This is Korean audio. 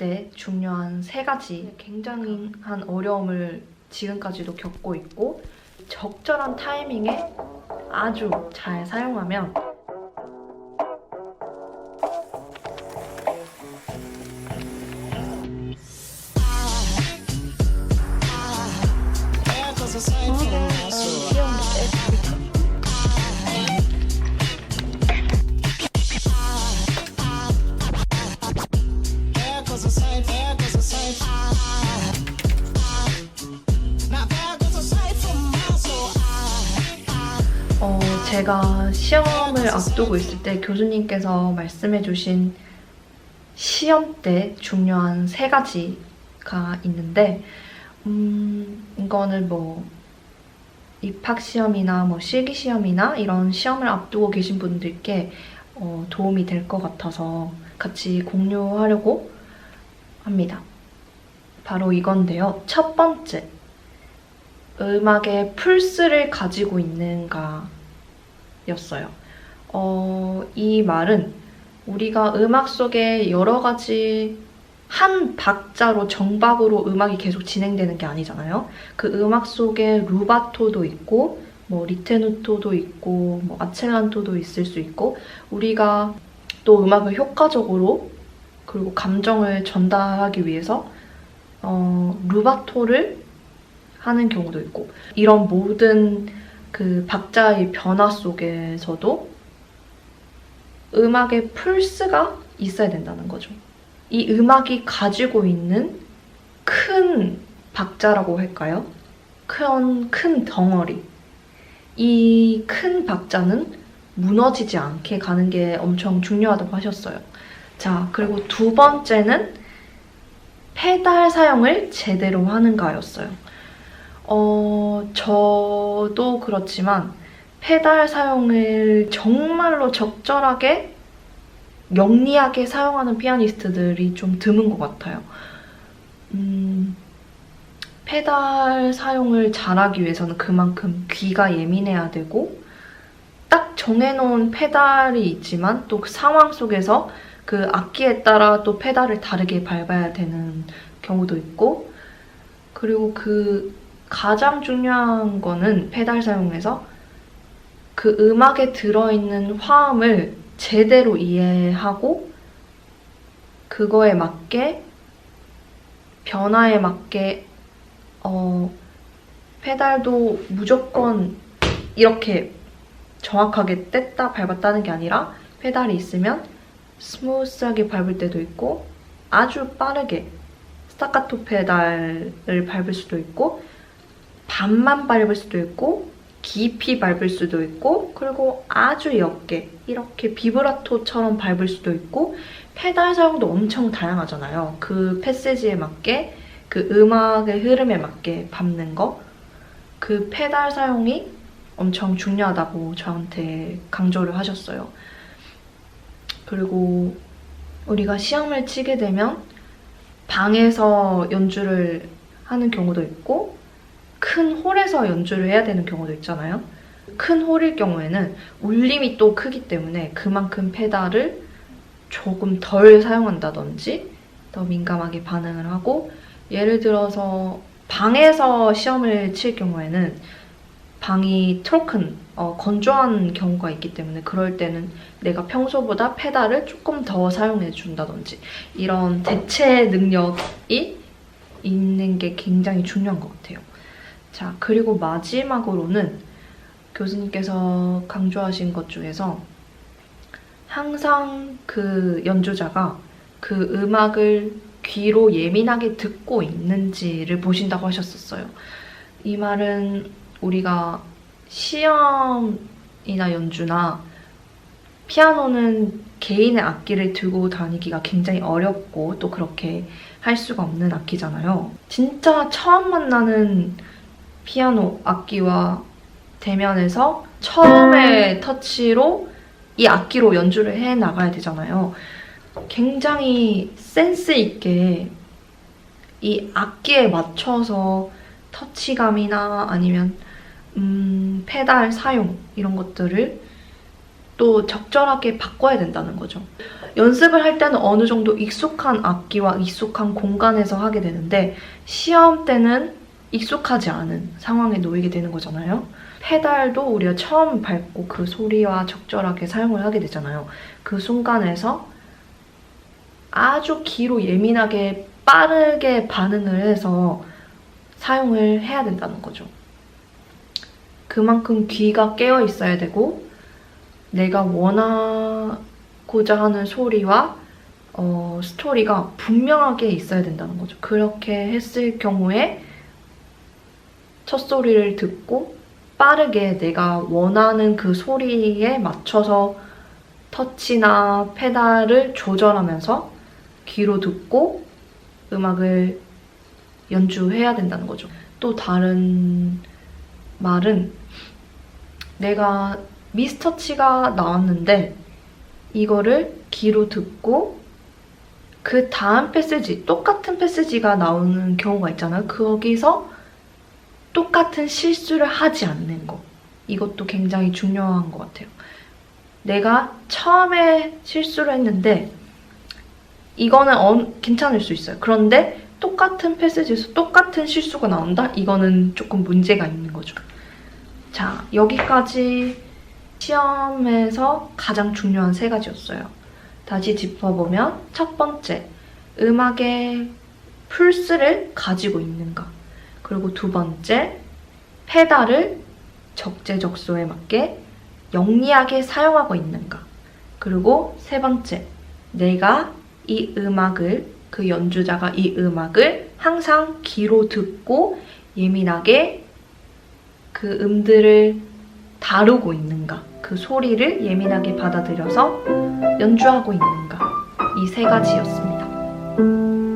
때 중요한 3가지 굉장한 어려움을 지금까지도 겪고 있고, 적절한 타이밍에 아주 잘 사용하면 제가 시험을 앞두고 있을 때 교수님께서 말씀해주신 시험 때 중요한 3가지가 있는데, 이거는 뭐 입학시험이나 뭐 실기시험이나 이런 시험을 앞두고 계신 분들께 도움이 될 것 같아서 같이 공유하려고 합니다. 바로 이건데요. 첫 번째, 음악의 플스를 가지고 있는가 였어요. 이 말은 우리가 음악 속에 여러 가지 한 박자로 정박으로 음악이 계속 진행되는 게 아니잖아요. 그 음악 속에 루바토도 있고 뭐 리테누토도 있고 뭐 아첼란토도 있을 수 있고, 우리가 또 음악을 효과적으로 그리고 감정을 전달하기 위해서 루바토를 하는 경우도 있고, 이런 모든 그 박자의 변화 속에서도 음악의 플스가 있어야 된다는 거죠. 이 음악이 가지고 있는 큰 박자라고 할까요? 큰 덩어리. 이 큰 박자는 무너지지 않게 가는 게 엄청 중요하다고 하셨어요. 자, 그리고 2번째는 페달 사용을 제대로 하는가였어요. 저도 그렇지만 페달 사용을 정말로 적절하게 영리하게 사용하는 피아니스트들이 좀 드문 것 같아요. 페달 사용을 잘하기 위해서는 그만큼 귀가 예민해야 되고, 딱 정해놓은 페달이 있지만 또 그 상황 속에서 그 악기에 따라 또 페달을 다르게 밟아야 되는 경우도 있고, 그리고 가장 중요한 거는 페달 사용에서 그 음악에 들어있는 화음을 제대로 이해하고 그거에 맞게, 변화에 맞게 페달도 무조건 이렇게 정확하게 뗐다 밟았다는 게 아니라, 페달이 있으면 스무스하게 밟을 때도 있고 아주 빠르게 스타카토 페달을 밟을 수도 있고 반만 밟을 수도 있고 깊이 밟을 수도 있고, 그리고 아주 옅게 이렇게 비브라토처럼 밟을 수도 있고, 페달 사용도 엄청 다양하잖아요. 그 패시지에 맞게, 그 음악의 흐름에 맞게 밟는 거, 그 페달 사용이 엄청 중요하다고 저한테 강조를 하셨어요. 그리고 우리가 시험을 치게 되면 방에서 연주를 하는 경우도 있고 큰 홀에서 연주를 해야 되는 경우도 있잖아요. 큰 홀일 경우에는 울림이 또 크기 때문에 그만큼 페달을 조금 덜 사용한다든지 더 민감하게 반응을 하고, 예를 들어서 방에서 시험을 칠 경우에는 방이 트로큰, 건조한 경우가 있기 때문에 그럴 때는 내가 평소보다 페달을 조금 더 사용해 준다든지, 이런 대체 능력이 있는 게 굉장히 중요한 것 같아요. 자, 그리고 마지막으로는 교수님께서 강조하신 것 중에서 항상 그 연주자가 그 음악을 귀로 예민하게 듣고 있는지를 보신다고 하셨었어요. 이 말은 우리가 시험이나 연주나 피아노는 개인의 악기를 들고 다니기가 굉장히 어렵고 또 그렇게 할 수가 없는 악기잖아요. 진짜 처음 만나는 피아노 악기와 대면해서 처음의 터치로 이 악기로 연주를 해 나가야 되잖아요. 굉장히 센스 있게 이 악기에 맞춰서 터치감이나 아니면 페달 사용 이런 것들을 또 적절하게 바꿔야 된다는 거죠. 연습을 할 때는 어느 정도 익숙한 악기와 익숙한 공간에서 하게 되는데 시험 때는 익숙하지 않은 상황에 놓이게 되는 거잖아요. 페달도 우리가 처음 밟고 그 소리와 적절하게 사용을 하게 되잖아요. 그 순간에서 아주 귀로 예민하게 빠르게 반응을 해서 사용을 해야 된다는 거죠. 그만큼 귀가 깨어 있어야 되고 내가 원하고자 하는 소리와 스토리가 분명하게 있어야 된다는 거죠. 그렇게 했을 경우에 첫 소리를 듣고 빠르게 내가 원하는 그 소리에 맞춰서 터치나 페달을 조절하면서 귀로 듣고 음악을 연주해야 된다는 거죠. 또 다른 말은 내가 미스터치가 나왔는데 이거를 귀로 듣고 그 다음 패시지, 똑같은 패시지가 나오는 경우가 있잖아요. 거기서 똑같은 실수를 하지 않는 거. 이것도 굉장히 중요한 것 같아요. 내가 처음에 실수를 했는데 이거는 괜찮을 수 있어요. 그런데 똑같은 패시지에서 똑같은 실수가 나온다? 이거는 조금 문제가 있는 거죠. 자, 여기까지 시험에서 가장 중요한 3가지였어요. 다시 짚어보면 첫 번째, 음악의 풀스를 가지고 있는가. 그리고 두 번째, 페달을 적재적소에 맞게 영리하게 사용하고 있는가. 그리고 세 번째, 내가 이 음악을, 그 연주자가 이 음악을 항상 귀로 듣고 예민하게 그 음들을 다루고 있는가. 그 소리를 예민하게 받아들여서 연주하고 있는가. 이 3가지였습니다.